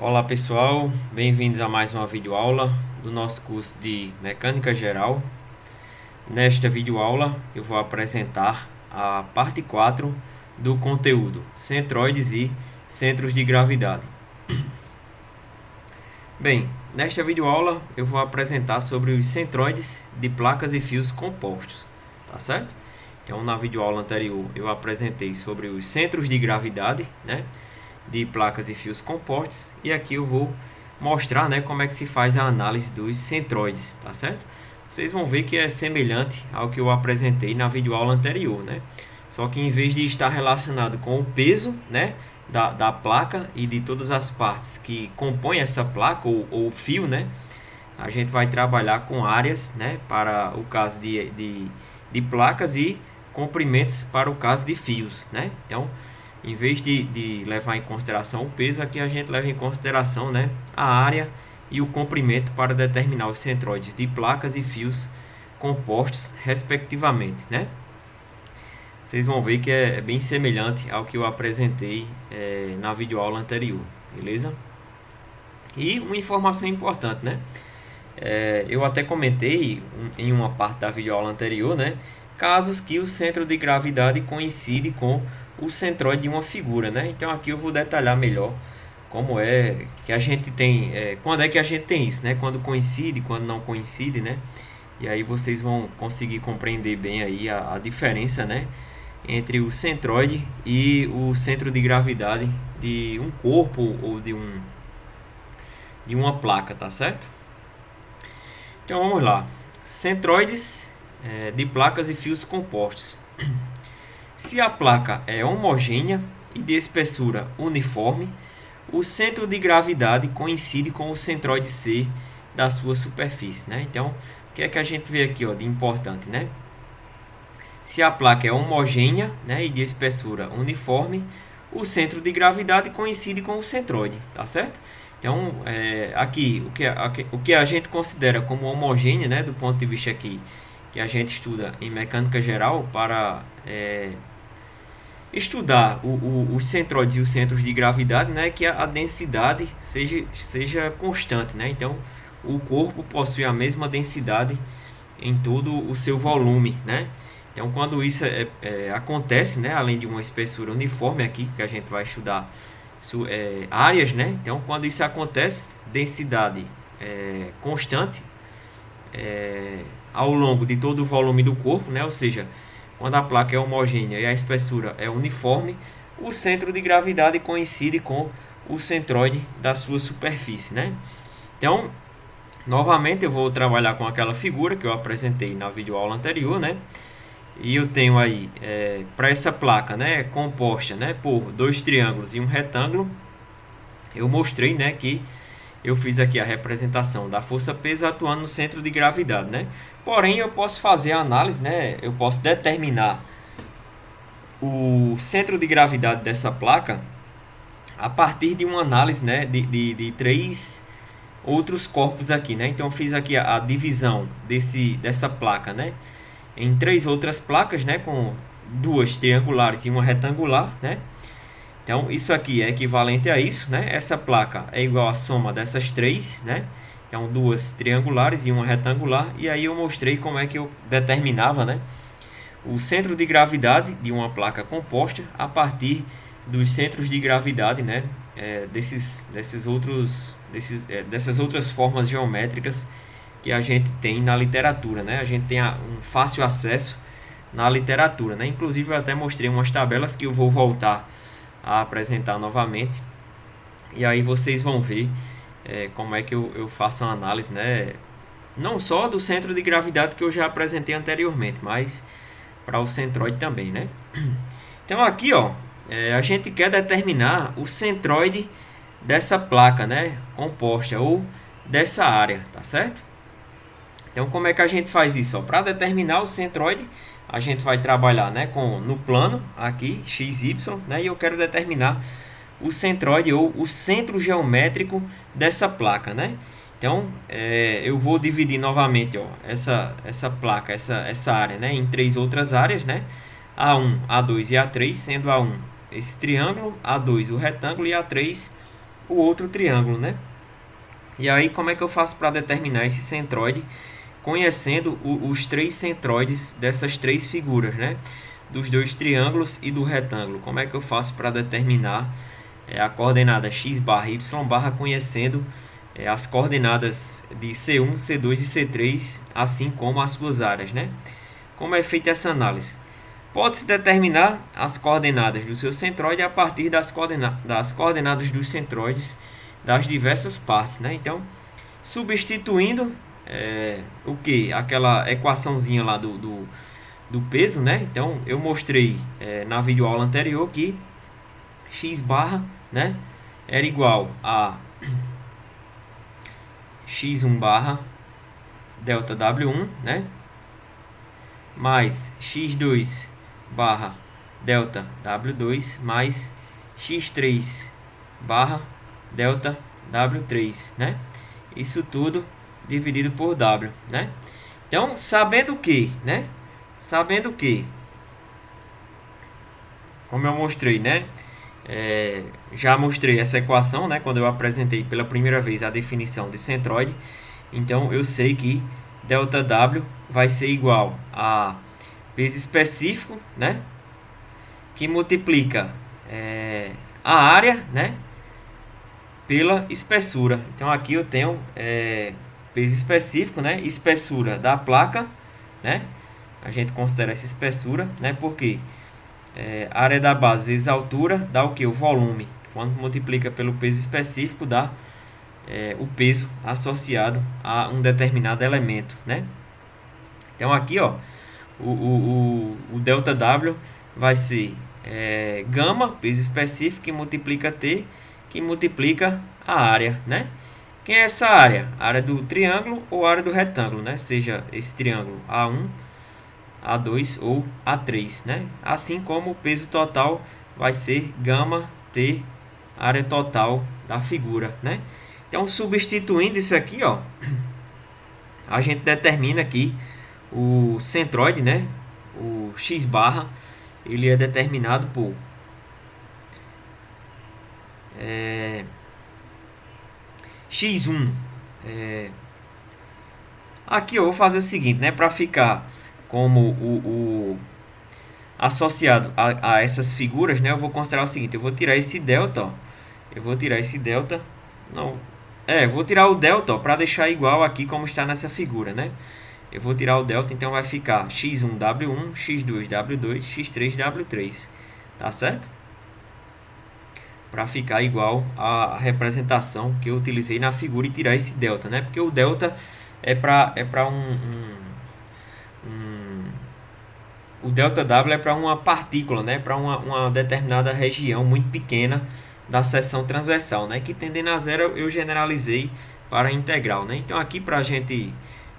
Olá pessoal, bem-vindos a mais uma videoaula do nosso curso de Mecânica Geral. Nesta videoaula eu vou apresentar a parte 4 do conteúdo centroides e centros de gravidade. Bem, nesta videoaula eu vou apresentar sobre os centroides de placas e fios compostos, tá certo? Então na videoaula anterior eu apresentei sobre os centros de gravidade, né, de placas e fios compostos, e aqui eu vou mostrar, né, como é que se faz a análise dos centroides, tá certo? Vocês vão ver que é semelhante ao que eu apresentei na videoaula anterior, né? Só que em vez de estar relacionado com o peso, né, da placa e de todas as partes que compõem essa placa ou fio, né, a gente vai trabalhar com áreas, né, para o caso de placas e comprimentos para o caso de fios, né? Então, em vez de levar em consideração o peso, aqui a gente leva em consideração, né, a área e o comprimento para determinar os centroides de placas e fios compostos, respectivamente, né? Vocês vão ver que é bem semelhante ao que eu apresentei na videoaula anterior, beleza? E uma informação importante, né? Eu até comentei em uma parte da videoaula anterior, né, casos que o centro de gravidade coincide com o centroide de uma figura, né? Então aqui eu vou detalhar melhor como é que a gente tem, quando é que a gente tem isso, né? Quando coincide, quando não coincide, né? E aí vocês vão conseguir compreender bem aí a diferença, né, entre o centroide e o centro de gravidade de um corpo ou de uma placa, tá certo? Então vamos lá. Centroides de placas e fios compostos. Se a placa é homogênea e de espessura uniforme, o centro de gravidade coincide com o centroide C da sua superfície, né? Então, o que é que a gente vê aqui, ó, de importante, né? Se a placa é homogênea, né, e de espessura uniforme, o centro de gravidade coincide com o centroide, tá certo? Então, aqui, o que a gente considera como homogênea, né, do ponto de vista aqui, que a gente estuda em mecânica geral para estudar os centroides e os centros de gravidade, né, que a densidade seja constante, né? Então, o corpo possui a mesma densidade em todo o seu volume, né? Então, quando isso acontece, né, além de uma espessura uniforme aqui, que a gente vai estudar áreas, né? Então, quando isso acontece, densidade constante ao longo de todo o volume do corpo, né? Ou seja, quando a placa é homogênea e a espessura é uniforme, o centro de gravidade coincide com o centroide da sua superfície, né? Então, novamente eu vou trabalhar com aquela figura que eu apresentei na videoaula anterior, né? E eu tenho aí, para essa placa, né, composta, né, por dois triângulos e um retângulo, eu mostrei, né, que eu fiz aqui a representação da força-peso atuando no centro de gravidade, né? Porém, eu posso fazer a análise, né? Eu posso determinar o centro de gravidade dessa placa a partir de uma análise, né, de três outros corpos aqui, né? Então, eu fiz aqui a divisão dessa placa, né, em três outras placas, né, com duas triangulares e uma retangular, né? Então, isso aqui é equivalente a isso, né? Essa placa é igual à soma dessas três, né? Então, duas triangulares e uma retangular. E aí eu mostrei como é que eu determinava, né, o centro de gravidade de uma placa composta a partir dos centros de gravidade, né, dessas outras formas geométricas que a gente tem na literatura, né? A gente tem um fácil acesso na literatura, né? Inclusive eu até mostrei umas tabelas que eu vou voltar a apresentar novamente, e aí vocês vão ver como é que eu faço a análise, né, não só do centro de gravidade que eu já apresentei anteriormente, mas para o centroide também, né? Então aqui, ó, a gente quer determinar o centroide dessa placa, né, composta ou dessa área, tá certo? Então como é que a gente faz isso? Para determinar o centroide, a gente vai trabalhar, né, no plano aqui, XY, né, e eu quero determinar o centroide ou o centro geométrico dessa placa, né? Então, eu vou dividir novamente, ó, essa placa, essa área, né, em três outras áreas, né? A1, A2 e A3, sendo A1 esse triângulo, A2 o retângulo e A3 o outro triângulo, né? E aí, como é que eu faço para determinar esse centroide, conhecendo os três centroides dessas três figuras, né? Dos dois triângulos e do retângulo. Como é que eu faço para determinar a coordenada x barra y barra, conhecendo as coordenadas de C1, C2 e C3, assim como as suas áreas, né? Como é feita essa análise? Pode-se determinar as coordenadas do seu centroide a partir das coordenadas dos centroides das diversas partes, né? Então, substituindo o que? Aquela equaçãozinha lá do peso, né? Então, eu mostrei na videoaula anterior que x barra, né, era igual a x1 barra delta W1, né, mais x2 barra delta W2 mais x3 barra delta W3, né? Isso tudo dividido por W, né? Então, sabendo que, né? Sabendo que, como eu mostrei, né? Já mostrei essa equação, né? Quando eu apresentei pela primeira vez a definição de centroide. Então, eu sei que delta W vai ser igual a peso específico, né? Que multiplica a área, né? Pela espessura. Então, aqui eu tenho peso específico, né? Espessura da placa, né? A gente considera essa espessura, né? Porque área da base vezes a altura dá o que? O volume. Quando multiplica pelo peso específico, dá o peso associado a um determinado elemento, né? Então, aqui, ó, o delta W vai ser gama, peso específico, que multiplica T, que multiplica a área, né? Quem é essa área? A área do triângulo ou a área do retângulo, né? Seja esse triângulo A1, A2 ou A3, né? Assim como o peso total vai ser gama T, área total da figura, né? Então, substituindo isso aqui, ó, a gente determina aqui o centroide, né? O x barra, ele é determinado por x1. Aqui eu vou fazer o seguinte, né? Para ficar como o associado a essas figuras, né? Eu vou considerar o seguinte: eu vou tirar esse delta, ó. Eu vou tirar esse delta. Não. Vou tirar o delta para deixar igual aqui como está nessa figura, né? Eu vou tirar o delta, então vai ficar x1 W1, x2 W2, x3 W3. Tá certo? Para ficar igual à representação que eu utilizei na figura e tirar esse delta, né? Porque o delta é para o delta W é para uma partícula, né? Para uma determinada região muito pequena da seção transversal, né? Que tendendo a zero eu generalizei para a integral, né? Então aqui, para a gente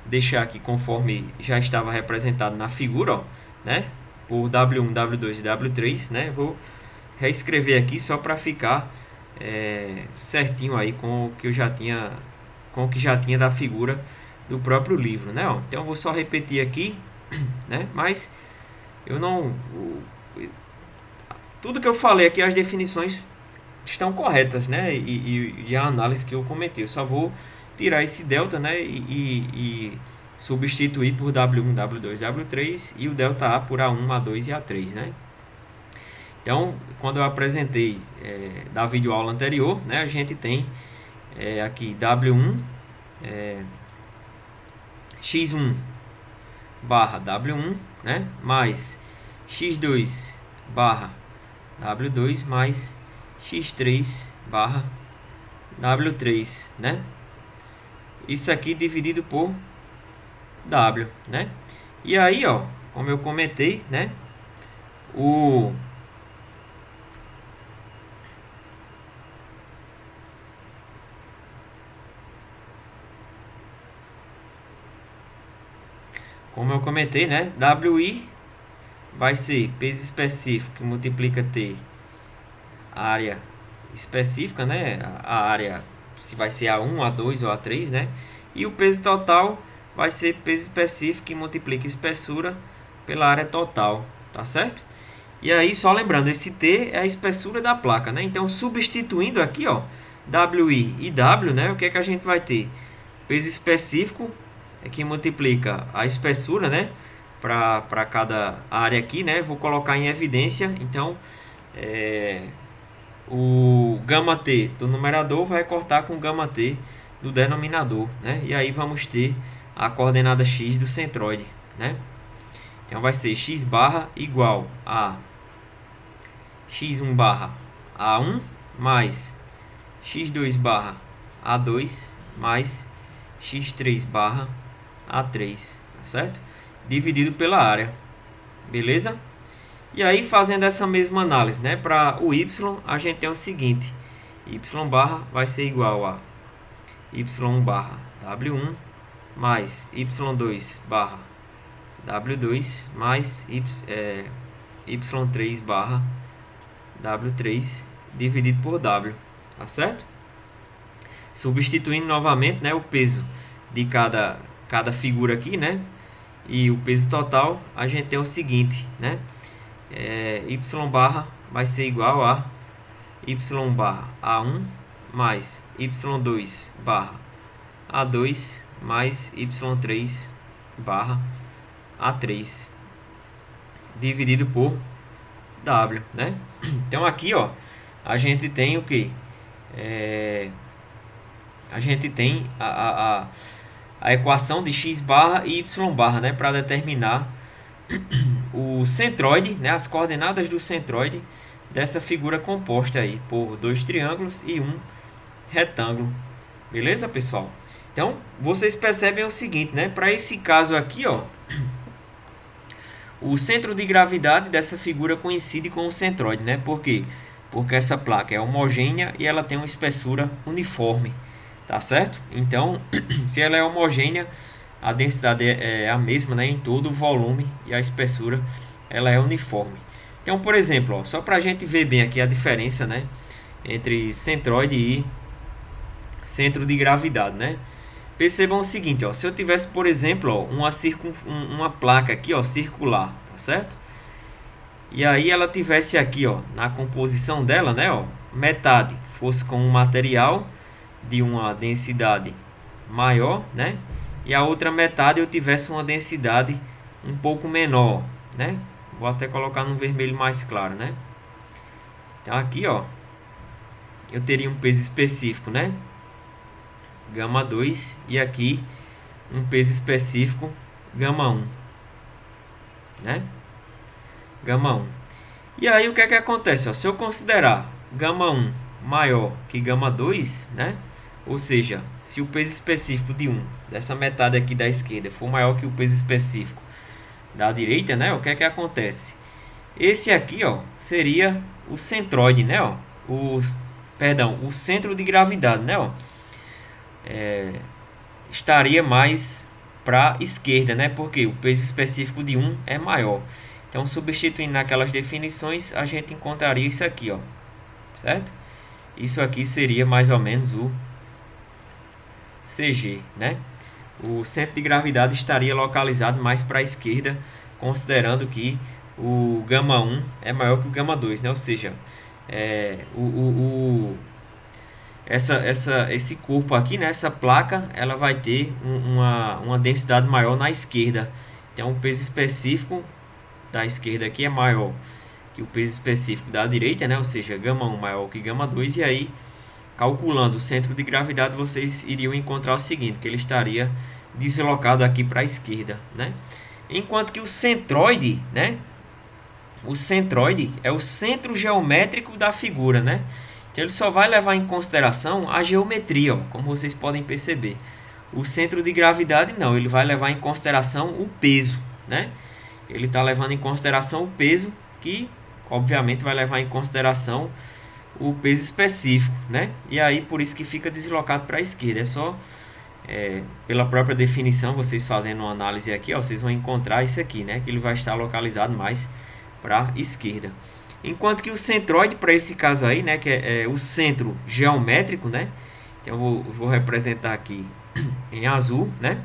deixar aqui conforme já estava representado na figura, ó, né? Por W1, W2 e W3, né? Vou reescrever aqui só para ficar certinho aí com o que eu já tinha, com o que já tinha da figura do próprio livro, né? Ó, então eu vou só repetir aqui, né? Mas eu não, tudo que eu falei aqui, as definições estão corretas, né? E a análise que eu comentei, eu só vou tirar esse delta, né? E substituir por W1, W2, W3 e o delta A por A1, A2 e A3, né? Então, quando eu apresentei da videoaula anterior, né, a gente tem aqui W1, x1 barra W1, né, mais x2 barra W2 mais x3 barra W3, né? Isso aqui dividido por W, né? E aí, ó, como eu comentei, né, como eu comentei, né, WI vai ser peso específico que multiplica T, área específica, né, a área se vai ser A1, A2 ou A3, né, e o peso total vai ser peso específico que multiplica espessura pela área total, tá certo? E aí, só lembrando, esse T é a espessura da placa, né, então substituindo aqui, ó, WI e W, né? O que é que a gente vai ter? Peso específico é que multiplica a espessura, né? Para cada área aqui, né? Vou colocar em evidência, então o gama T do numerador vai cortar com o gama T do denominador, né? E aí vamos ter a coordenada x do centroide, né? Então vai ser x barra igual a x1 barra A1 mais x2 barra A2 mais x3 barra A3, tá certo? Dividido pela área, beleza? E aí, fazendo essa mesma análise, né, para o y, a gente tem o seguinte: y barra vai ser igual a y1 barra w1 mais y2 barra w2 mais y3 barra w3 dividido por w, tá certo? Substituindo novamente, né, o peso de cada figura aqui, né, e o peso total, a gente tem o seguinte, né? Y barra vai ser igual a y barra A1 mais y2 barra A2 mais y3 barra A3 dividido por W, né? Então aqui, ó, a gente tem o que? A gente tem a equação de x barra e y barra, né, para determinar o centroide, né, as coordenadas do centroide dessa figura composta aí por dois triângulos e um retângulo. Beleza, pessoal? Então, vocês percebem o seguinte, né? Para esse caso aqui, ó, o centro de gravidade dessa figura coincide com o centroide, né? Por quê? Porque essa placa é homogênea e ela tem uma espessura uniforme, tá certo? Então, se ela é homogênea, a densidade é a mesma, né, em todo o volume, e a espessura ela é uniforme. Então, por exemplo, ó, só para a gente ver bem aqui a diferença, né, entre centroide e centro de gravidade, né? Percebam o seguinte, ó, se eu tivesse, por exemplo, ó, uma placa aqui, ó, circular, tá certo? E aí ela tivesse aqui, ó, na composição dela, né, ó, metade fosse com um material de uma densidade maior, né? E a outra metade eu tivesse uma densidade um pouco menor, né? Vou até colocar no vermelho mais claro, né? Então aqui, ó, eu teria um peso específico, né, gama 2, e aqui um peso específico gama 1, né? Gama 1. E aí o que é que acontece, ó? Se eu considerar gama 1 maior que gama 2, né? Ou seja, se o peso específico de 1 dessa metade aqui da esquerda for maior que o peso específico da direita, né? O que é que acontece? Esse aqui, ó, seria o centroide, né? Ó, o centro de gravidade, né? Ó, estaria mais para a esquerda, né? Porque o peso específico de 1 é maior. Então, substituindo naquelas definições, a gente encontraria isso aqui, ó, certo? Isso aqui seria mais ou menos o CG, né? O centro de gravidade estaria localizado mais para a esquerda, considerando que o gama 1 é maior que o gama 2, né? Ou seja, esse corpo aqui, né? Essa placa, ela vai ter uma densidade maior na esquerda. Então, o peso específico da esquerda aqui é maior que o peso específico da direita, né? Ou seja, gama 1 maior que gama 2, e aí, calculando o centro de gravidade, vocês iriam encontrar o seguinte, que ele estaria deslocado aqui para a esquerda, né? Enquanto que o centroide, né? O centroide é o centro geométrico da figura, né? Então, ele só vai levar em consideração a geometria, ó, como vocês podem perceber. O centro de gravidade não, ele vai levar em consideração o peso, né? Ele está levando em consideração o peso, que obviamente vai levar em consideração o peso específico, né? E aí, por isso que fica deslocado para a esquerda. É só, pela própria definição, vocês fazendo uma análise aqui, ó, vocês vão encontrar isso aqui, né? Que ele vai estar localizado mais para a esquerda. Enquanto que o centroide, para esse caso aí, né? Que é o centro geométrico, né? Então, eu vou representar aqui em azul, né?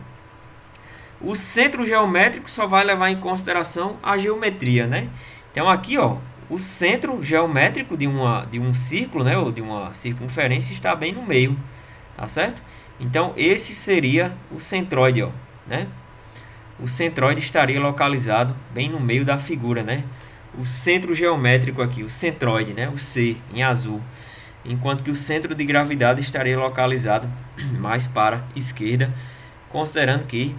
O centro geométrico só vai levar em consideração a geometria, né? Então, aqui, ó, o centro geométrico de um círculo, né, ou de uma circunferência está bem no meio, tá certo? Então esse seria o centroide, ó, né? O centroide estaria localizado bem no meio da figura, né? O centro geométrico aqui, o centroide, né? O C em azul, enquanto que o centro de gravidade estaria localizado mais para a esquerda, considerando que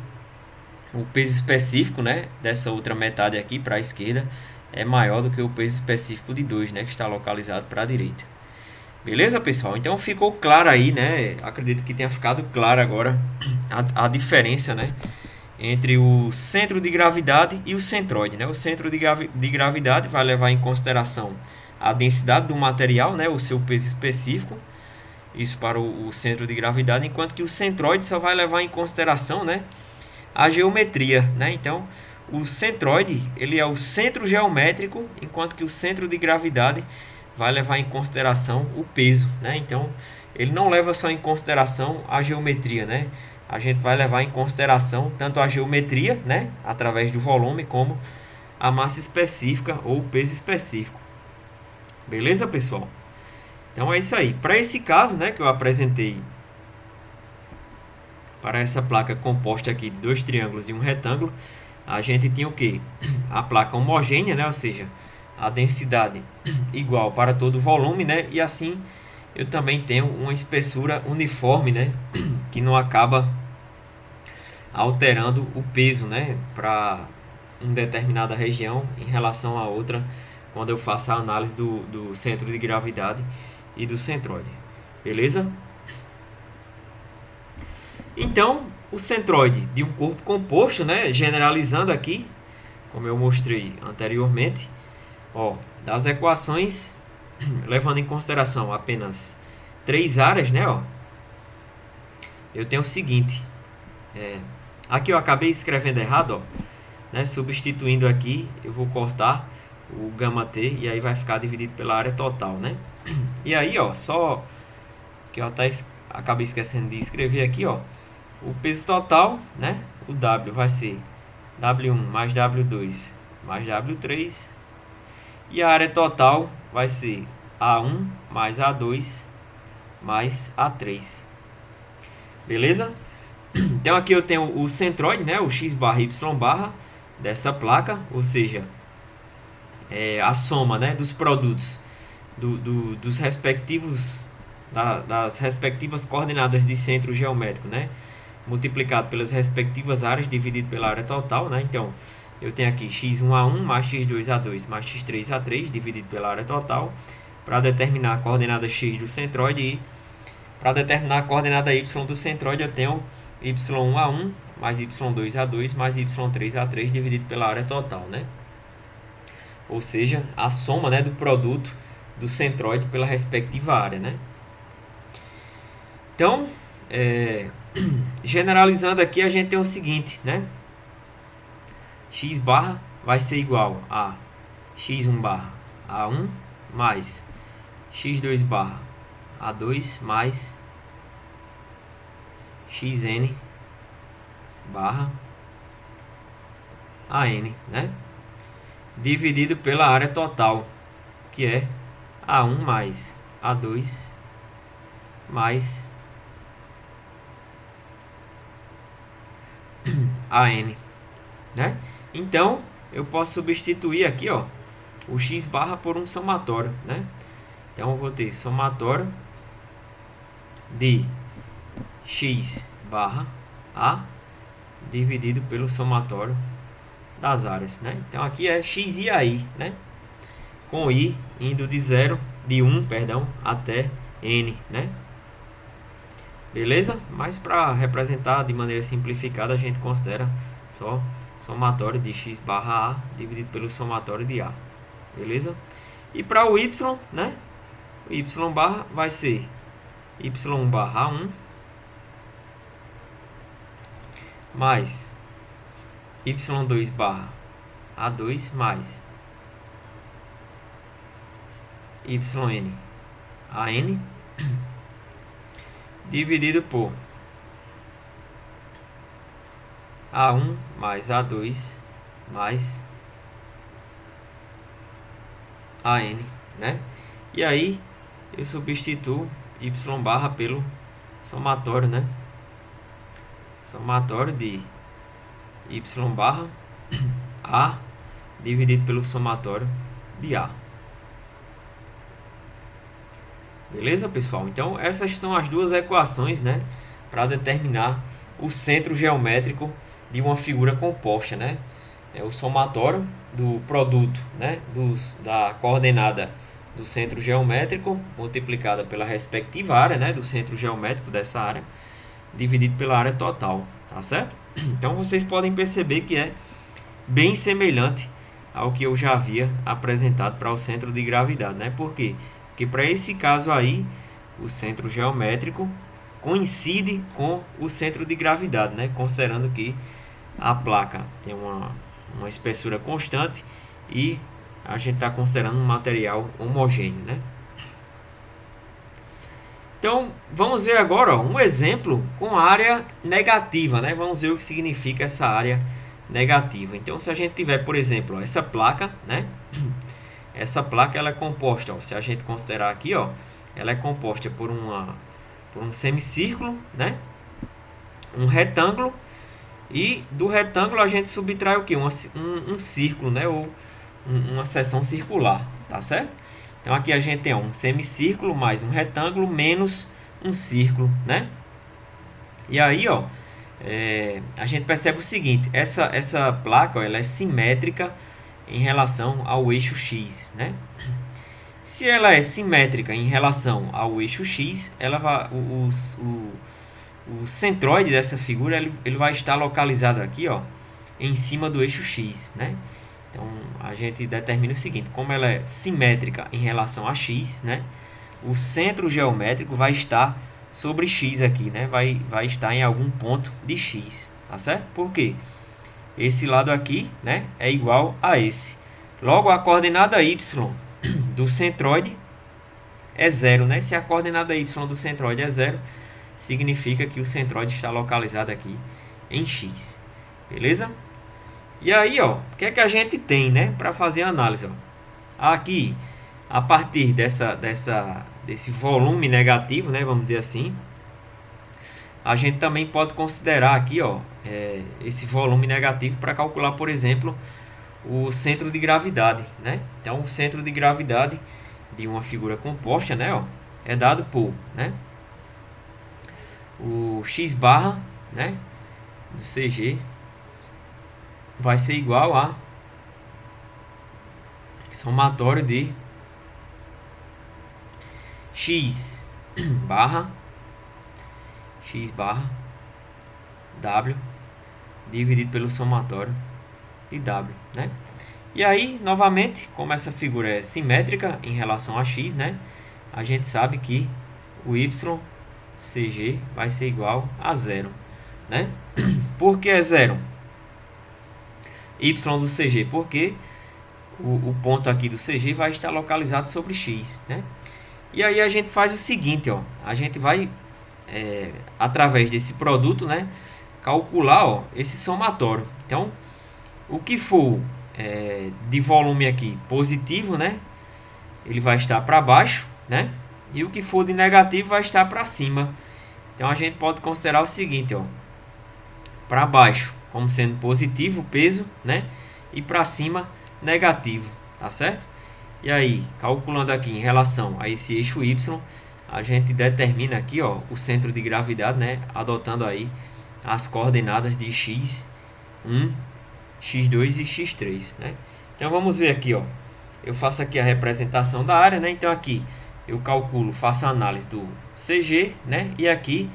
o peso específico, né, dessa outra metade aqui para a esquerda é maior do que o peso específico de 2, né, que está localizado para a direita. Beleza, pessoal? Então ficou claro aí, né? Acredito que tenha ficado claro agora a diferença, né, entre o centro de gravidade e o centroide, né? O centro de gravidade vai levar em consideração a densidade do material, né, o seu peso específico, isso para o centro de gravidade, enquanto que o centroide só vai levar em consideração, né, a geometria, né? Então, o centroide, ele é o centro geométrico, enquanto que o centro de gravidade vai levar em consideração o peso, né? Então, ele não leva só em consideração a geometria, né? A gente vai levar em consideração tanto a geometria, né, através do volume, como a massa específica ou o peso específico. Beleza, pessoal? Então é isso aí. Para esse caso, né, que eu apresentei, para essa placa composta aqui de 2 triângulos e um retângulo, a gente tinha o que? A placa homogênea, né, ou seja, a densidade igual para todo o volume, né, e assim eu também tenho uma espessura uniforme, né, que não acaba alterando o peso, né, para uma determinada região em relação a outra, quando eu faço a análise do centro de gravidade e do centroide. Beleza? Então, o centroide de um corpo composto, né, generalizando aqui, como eu mostrei anteriormente, ó, das equações, levando em consideração apenas 3 áreas, né, ó, eu tenho o seguinte, aqui eu acabei escrevendo errado, ó, né, substituindo aqui, eu vou cortar o gama T e aí vai ficar dividido pela área total, né? E aí, ó, só que eu até acabei esquecendo de escrever aqui, ó, o peso total, né? O W vai ser W1 mais W2 mais W3 e a área total vai ser A1 mais A2 mais A3. Beleza? Então aqui eu tenho o centroide, né? O X barra Y barra dessa placa, ou seja, a soma, né, dos produtos dos respectivos das respectivas coordenadas de centro geométrico, né, multiplicado pelas respectivas áreas dividido pela área total, né? Então eu tenho aqui x1a1 mais x2a2 mais x3a3 dividido pela área total para determinar a coordenada x do centroide, e para determinar a coordenada y do centroide eu tenho y1a1 mais y2a2 mais y3a3 dividido pela área total, né? Ou seja, a soma, né, do produto do centroide pela respectiva área, né? Então, generalizando aqui, a gente tem o seguinte, né? X barra vai ser igual a x1 barra A1 mais x2 barra A2 mais xn barra AN, né? Dividido pela área total, que é A1 mais A2 mais AN, né? Então, eu posso substituir aqui, ó, o x barra por um somatório, né? Então, eu vou ter somatório de x barra A dividido pelo somatório das áreas, né? Então, aqui é x e AI, né? Com i indo de 1, perdão, até n, né? Beleza? Mas para representar de maneira simplificada, a gente considera só somatório de x barra A dividido pelo somatório de A. Beleza? E para o y, né? O y barra vai ser y1 barra 1 mais y2 barra A2 mais yn AN dividido por A1 mais A2 mais AN, né? E aí eu substituo y barra pelo somatório, né? Somatório de y barra A dividido pelo somatório de A. Beleza, pessoal? Então, essas são as duas equações, né, para determinar o centro geométrico de uma figura composta, né? É o somatório do produto, né, da coordenada do centro geométrico multiplicada pela respectiva área, né, do centro geométrico dessa área, dividido pela área total, tá certo? Então, vocês podem perceber que é bem semelhante ao que eu já havia apresentado para o centro de gravidade, né? Por quê? Porque para esse caso aí, o centro geométrico coincide com o centro de gravidade, né? Considerando que a placa tem uma espessura constante e a gente está considerando um material homogêneo, né? Então, vamos ver agora um exemplo com área negativa, né? Vamos ver o que significa essa área negativa. Então, se a gente tiver, por exemplo, essa placa, né? Essa placa ela é composta, ó, se a gente considerar aqui, ó, ela é composta por um semicírculo, né? Um retângulo, e do retângulo a gente subtrai o que? Um círculo, né? Ou uma seção circular, tá certo? Então aqui a gente tem um semicírculo mais um retângulo menos um círculo, né? E aí, ó, a gente percebe o seguinte: essa placa, ó, ela é simétrica em relação ao eixo X, né? Se ela é simétrica em relação ao eixo X, ela vai, o centroide dessa figura ele vai estar localizado aqui, ó, em cima do eixo X, né? Então a gente determina o seguinte: como ela é simétrica em relação a X, né? O centro geométrico vai estar sobre X aqui, né? Vai estar em algum ponto de X, tá certo? Por quê? Esse lado aqui, né, é igual a esse. Logo, a coordenada y do centroide é zero, né? Se a coordenada y do centroide é zero, significa que o centroide está localizado aqui em X. Beleza? E aí, ó, o que é que a gente tem, né, para fazer a análise, ó? Aqui, a partir desse volume negativo, né, vamos dizer assim, a gente também pode considerar aqui, ó, esse volume negativo para calcular, por exemplo, o centro de gravidade, né? Então, o centro de gravidade de uma figura composta, né, ó, é dado por, né, o x barra, né, do CG vai ser igual a somatório de x barra W dividido pelo somatório de W, né? E aí, novamente, como essa figura é simétrica em relação a X, né? A gente sabe que o y CG vai ser igual a zero, né? Por que é zero? Y do CG, porque o ponto aqui do CG vai estar localizado sobre X, né? E aí a gente faz o seguinte, ó, a gente vai através desse produto, né, calcular, ó, esse somatório. Então, o que for de volume aqui positivo, né, ele vai estar para baixo, né, e o que for de negativo vai estar para cima. Então, a gente pode considerar o seguinte, ó, para baixo como sendo positivo o peso, né, e para cima negativo, tá certo? E aí, calculando aqui em relação a esse eixo y, a gente determina aqui, ó, o centro de gravidade, né, adotando aí as coordenadas de x1, x2 e x3, né? Então vamos ver aqui, ó. Eu faço aqui a representação da área, né? Então aqui eu calculo, faço a análise do CG, né, e aqui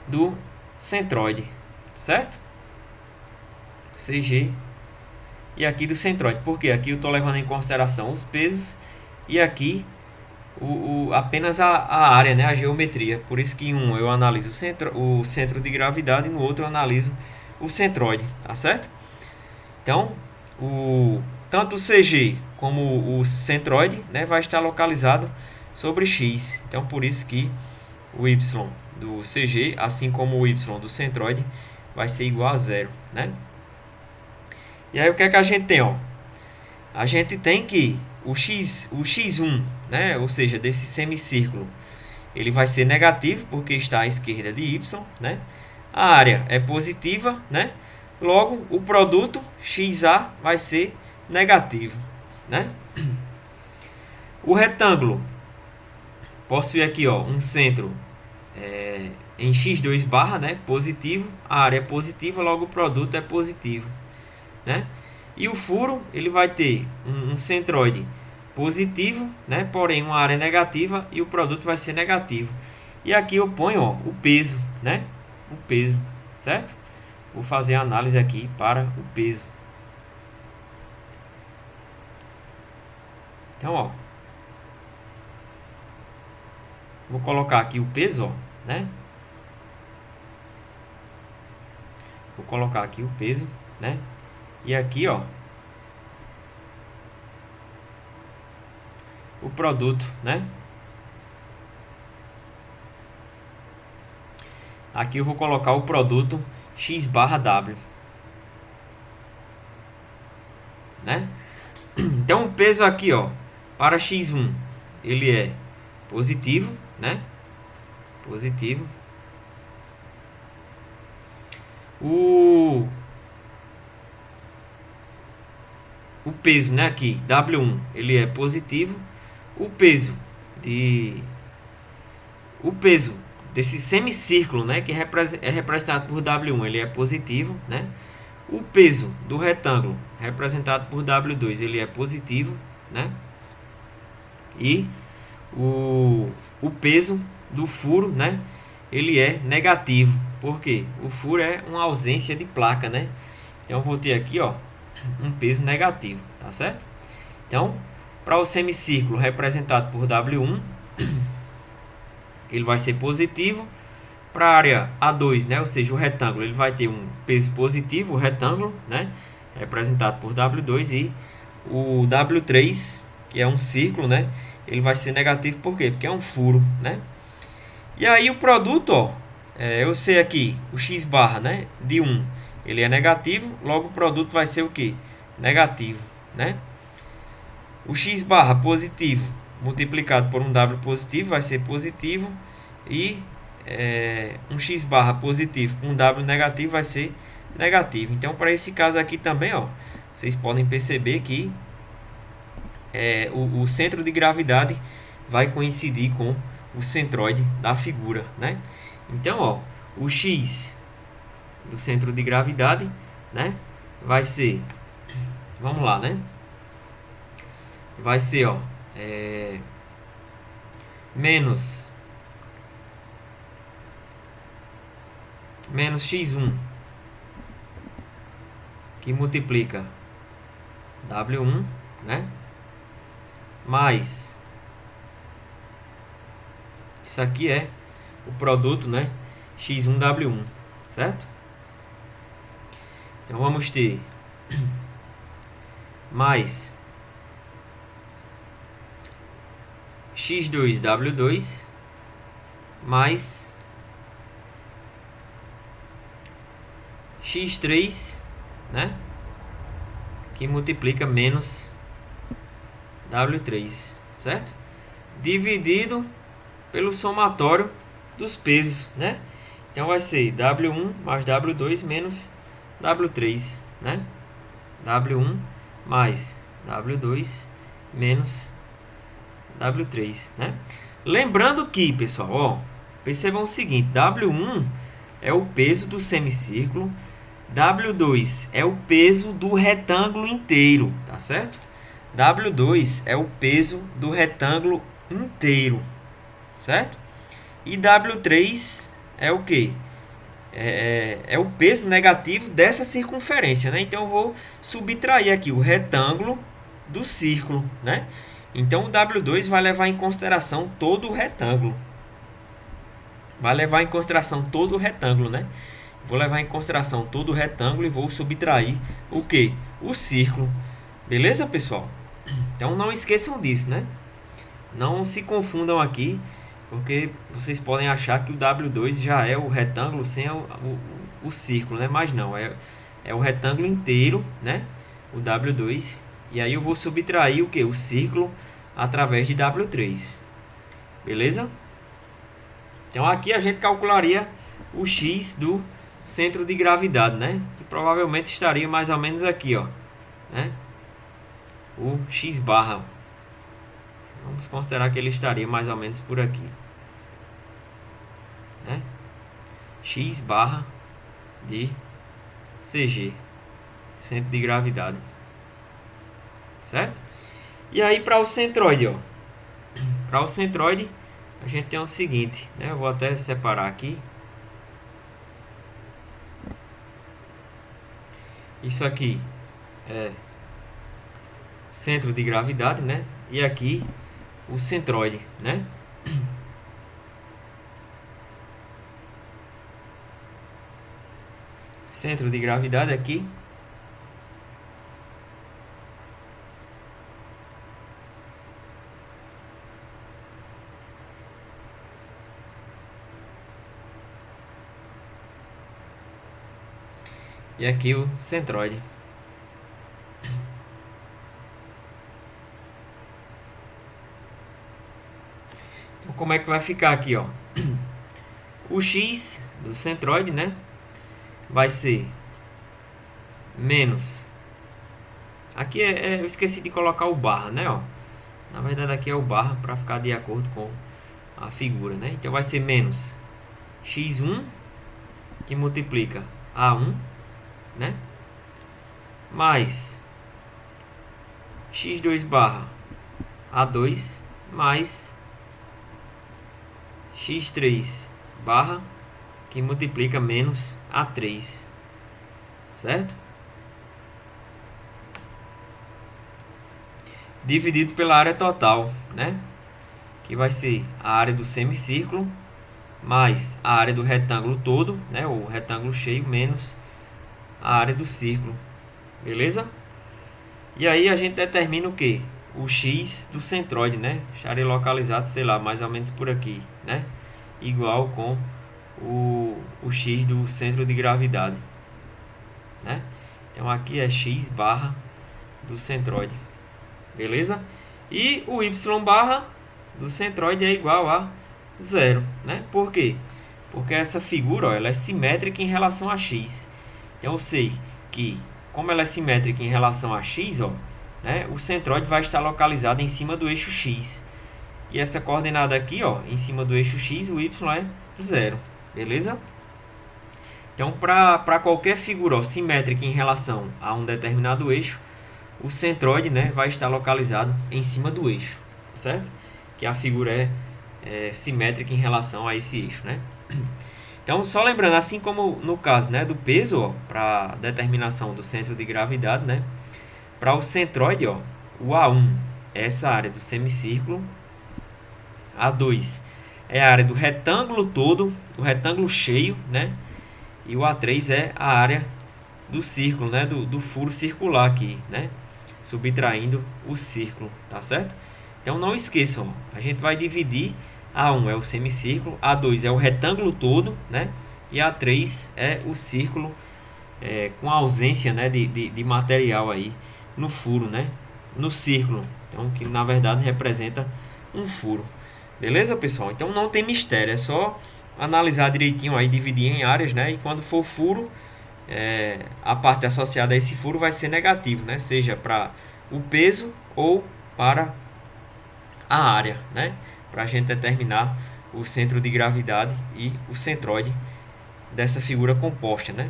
do centroide, certo? CG e aqui do centroide, porque aqui eu estou levando em consideração os pesos e aqui apenas a área, né, a geometria. Por isso que em um eu analiso o centro de gravidade e no outro eu analiso o centroide, tá certo? Então, tanto o CG como o centroide, né, vai estar localizado sobre X. Então, por isso que o y do CG, assim como o y do centroide, vai ser igual a zero, né? E aí o que é que a gente tem, ó? A gente tem que o x1, né, ou seja, desse semicírculo, ele vai ser negativo porque está à esquerda de y, né? A área é positiva, né? Logo, o produto XA vai ser negativo, né? O retângulo possui aqui, ó, um centro em x2 barra, né, positivo, a área é positiva, logo o produto é positivo, né? E o furo, ele vai ter um centroide positivo, né, porém uma área negativa e o produto vai ser negativo. E aqui eu ponho, ó, o peso, né? O peso, certo? Vou fazer a análise aqui para o peso. Então, ó, vou colocar aqui o peso, ó, né? Vou colocar aqui o peso, né? E aqui, ó, o produto, né? Aqui eu vou colocar o produto x barra w, né? Então o peso aqui, ó, para x1 ele é positivo, né? Positivo. O peso, né, aqui, W1, ele é positivo. O peso desse semicírculo, né, que é representado por W1, ele é positivo, né? O peso do retângulo, representado por W2, ele é positivo, né? E o peso do furo, né, ele é negativo. Por quê? O furo é uma ausência de placa, né? Então eu vou ter aqui, ó, um peso negativo, tá certo? Então, para o semicírculo representado por W1, ele vai ser positivo. Para a área A2, né, ou seja, o retângulo, ele vai ter um peso positivo, o retângulo, né, representado por W2, e o W3, que é um círculo, né, ele vai ser negativo. Por quê? Porque é um furo, né? E aí o produto, ó, eu sei aqui, o x barra, né, de 1, ele é negativo, logo o produto vai ser o que? Negativo, né? O x barra positivo multiplicado por um W positivo vai ser positivo, e um x barra positivo com um W negativo vai ser negativo. Então, para esse caso aqui também, ó, vocês podem perceber que o centro de gravidade vai coincidir com o centroide da figura, né? Então, ó, o x do centro de gravidade, né, vai ser, vamos lá, né? Vai ser, ó, menos x1, que multiplica W1, né? Mais, isso aqui é o produto, né, x1 W1, certo? Então vamos ter mais x2 W2 mais x3, né, que multiplica menos W3, certo? Dividido pelo somatório dos pesos, né? Então vai ser W1 mais W2 menos W3, né? W1 mais W2 menos W3, né? Lembrando que, pessoal, ó, percebam o seguinte, W1 é o peso do semicírculo, W2 é o peso do retângulo inteiro, tá certo? W2 é o peso do retângulo inteiro, certo? E W3 é o que? É o peso negativo dessa circunferência, né? Então eu vou subtrair aqui o retângulo do círculo, né? Então o W2 vai levar em consideração todo o retângulo. Vai levar em consideração todo o retângulo, né? Vou levar em consideração todo o retângulo e vou subtrair o que? O círculo. Beleza, pessoal? Então não esqueçam disso, né? Não se confundam aqui, porque vocês podem achar que o W2 já é o retângulo sem o círculo, né? Mas não, é o retângulo inteiro, né? O W2 E aí eu vou subtrair o que? O círculo através de W3. Beleza? Então aqui a gente calcularia o x do centro de gravidade, né? Que provavelmente estaria mais ou menos aqui, ó, né? O x barra. Vamos considerar que ele estaria mais ou menos por aqui, né? X barra de CG, centro de gravidade, certo? E aí para o centroide, ó, para o centroide a gente tem o seguinte, né? Eu vou até separar aqui. Isso aqui é centro de gravidade, né? E aqui o centroide, né? Centro de gravidade aqui. E aqui o centroide. Então, como é que vai ficar aqui, ó? O x do centroide, né? Vai ser menos. Aqui eu esqueci de colocar o barra, né? Ó. Na verdade aqui é o barra para ficar de acordo com a figura, né? Então vai ser menos x1 que multiplica a1, né? Mais x2 barra a2 mais x3 barra que multiplica menos a3, certo? Dividido pela área total, né? Que vai ser a área do semicírculo mais a área do retângulo todo, né? O retângulo cheio menos a área do círculo, beleza? E aí a gente determina o que? O x do centroide, né? Estaria localizado, sei lá, mais ou menos por aqui, né? Igual com o x do centro de gravidade, né? Então aqui é x barra do centroide, beleza? E o y barra do centroide é igual a 0, né? Por quê? Porque essa figura, ó, ela é simétrica em relação a x. Então eu sei que, como ela é simétrica em relação a x, ó, né, o centroide vai estar localizado em cima do eixo x. E essa coordenada aqui, ó, em cima do eixo x, o y é 0, beleza? Então, para qualquer figura, ó, simétrica em relação a um determinado eixo, o centroide, né, vai estar localizado em cima do eixo, certo? Que a figura é simétrica em relação a esse eixo, né? Então, só lembrando, assim como no caso, né, do peso, para determinação do centro de gravidade, né, para o centroide, ó, o A1 é essa área do semicírculo, A2 é a área do retângulo todo, o retângulo cheio, né, e o A3 é a área do círculo, né, do furo circular aqui, né, subtraindo o círculo, tá certo? Então não esqueçam, a gente vai dividir, A1 é o semicírculo, A2 é o retângulo todo, né, e A3 é o círculo com ausência, né, de material aí no furo, né, no círculo, então que na verdade representa um furo, beleza, pessoal? Então não tem mistério, é só analisar direitinho aí, dividir em áreas, né, e quando for furo, a parte associada a esse furo vai ser negativo, né? Seja para o peso ou para a área, né? Para a gente determinar o centro de gravidade e o centroide dessa figura composta, né?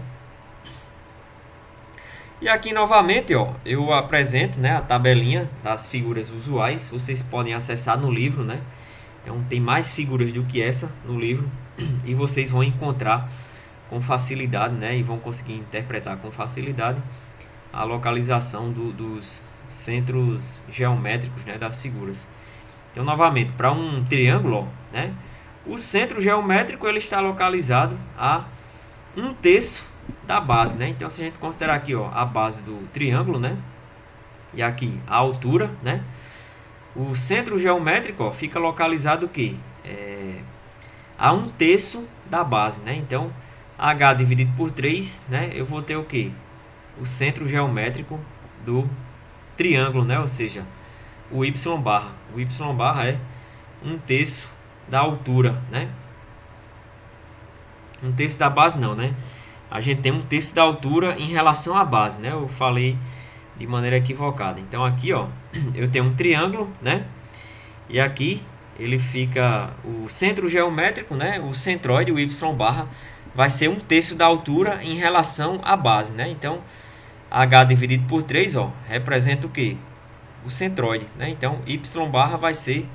E aqui novamente, ó, eu apresento, né, a tabelinha das figuras usuais. Vocês podem acessar no livro, né? Então tem mais figuras do que essa no livro e vocês vão encontrar com facilidade, né, e vão conseguir interpretar com facilidade a localização dos centros geométricos, né, das figuras. Então, novamente, para um triângulo, ó, né, o centro geométrico ele está localizado a 1/3 da base, né? Então, se a gente considerar aqui, ó, a base do triângulo, né, e aqui a altura, né, o centro geométrico, ó, fica localizado o quê? A 1/3 da base, né? Então, H dividido por 3, né? Eu vou ter o quê? O centro geométrico do triângulo, né? Ou seja, o y barra. O y barra é 1/3 da altura, né? 1/3 da base não, né? A gente tem 1/3 da altura em relação à base, né? Eu falei de maneira equivocada. Então aqui, ó, eu tenho um triângulo, né? E aqui ele fica o centro geométrico, né? O centroide, o y barra, vai ser 1/3 da altura em relação à base, né? Então h dividido por 3, ó, representa o que? O centroide, né? Então y barra vai ser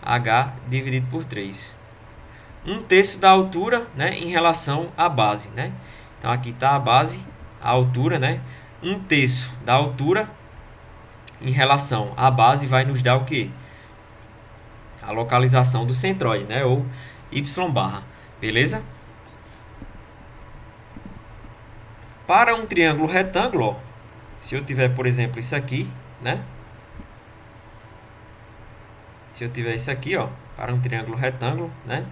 h dividido por 3. 1/3 da altura, né, em relação à base, né? Então aqui está a base, a altura, né? 1/3 da altura em relação à base vai nos dar o que? A localização do centroide, né? Ou y barra, beleza? Para um triângulo retângulo, ó, se eu tiver, por exemplo, isso aqui, né? Se eu tiver isso aqui, ó, para um triângulo retângulo, né?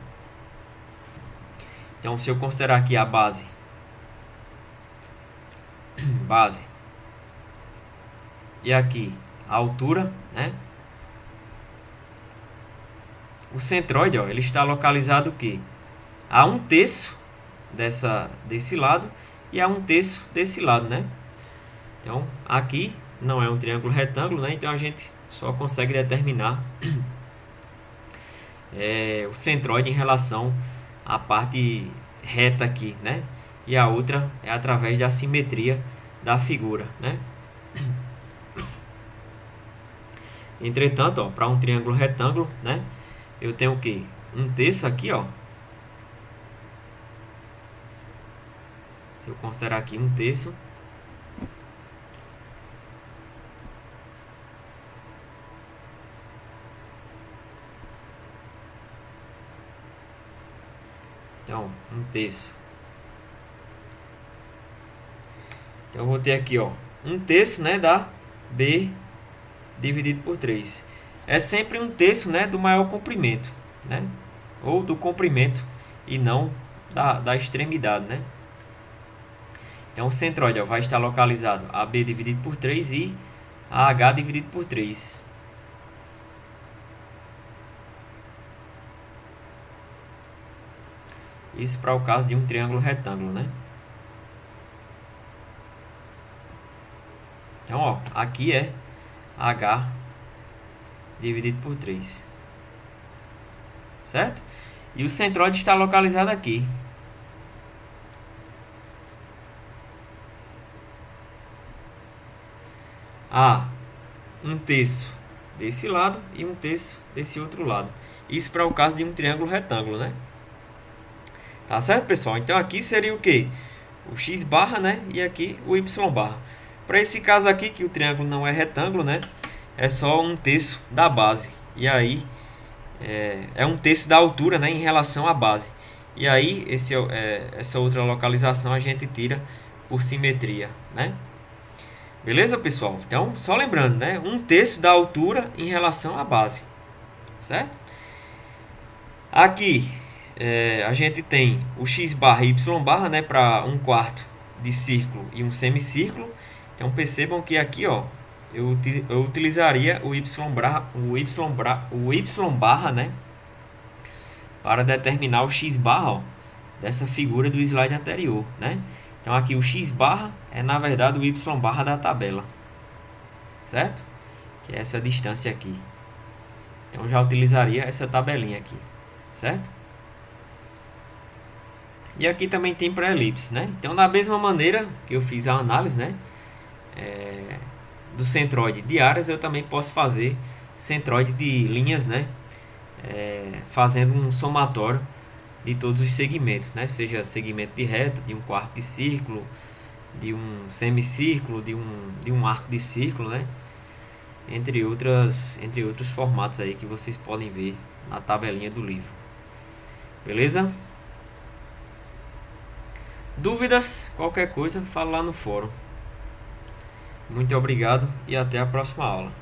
Então, se eu considerar aqui a base, e aqui a altura, né? O centroide, ó, ele está localizado o quê? A 1/3 desse lado e a 1/3 desse lado, né? Então, aqui não é um triângulo retângulo, né? Então, a gente só consegue determinar o centroide em relação à parte reta aqui, né? E a outra é através da simetria da figura, né? Entretanto, ó, para um triângulo retângulo, né? Eu tenho o quê? 1/3 aqui, ó. Se eu considerar aqui 1/3, então 1/3. Então eu vou ter aqui, ó, 1/3, né, da b dividido por 3. É sempre 1/3, né, do maior comprimento, né? Ou do comprimento e não da extremidade, né? Então o centroide, ó, vai estar localizado AB dividido por 3 e AH dividido por 3. Isso para o caso de um triângulo retângulo, né? Então, ó, aqui é H dividido por 3. Certo? E o centroide está localizado aqui. A 1/3 desse lado e 1/3 desse outro lado. Isso para o caso de um triângulo retângulo, né? Tá certo, pessoal? Então aqui seria o que? O x barra, né? E aqui o y barra. Para esse caso aqui, que o triângulo não é retângulo, né? É só 1/3 da base. E aí é 1/3 da altura, né? Em relação à base. E aí essa outra localização a gente tira por simetria, né? Beleza, pessoal? Então, só lembrando, né? 1/3 da altura em relação à base. Certo? Aqui, a gente tem o x barra e y barra, né? Para 1/4 de círculo e um semicírculo. Então, percebam que aqui, ó, eu utilizaria o y barra, né? Para determinar o x barra, ó, dessa figura do slide anterior, né? Então, aqui o x barra é, na verdade, o y barra da tabela. Certo? Que é essa distância aqui. Então, já utilizaria essa tabelinha aqui. Certo? E aqui também tem para elipse, né? Então, da mesma maneira que eu fiz a análise, né? Do centroide de áreas, eu também posso fazer centroide de linhas, né? Fazendo um somatório de todos os segmentos, né? Seja segmento de reta, de 1/4 de círculo, de um semicírculo, de um arco de círculo, né? Entre outros formatos aí que vocês podem ver na tabelinha do livro. Beleza? Dúvidas? Qualquer coisa, fala lá no fórum. Muito obrigado e até a próxima aula.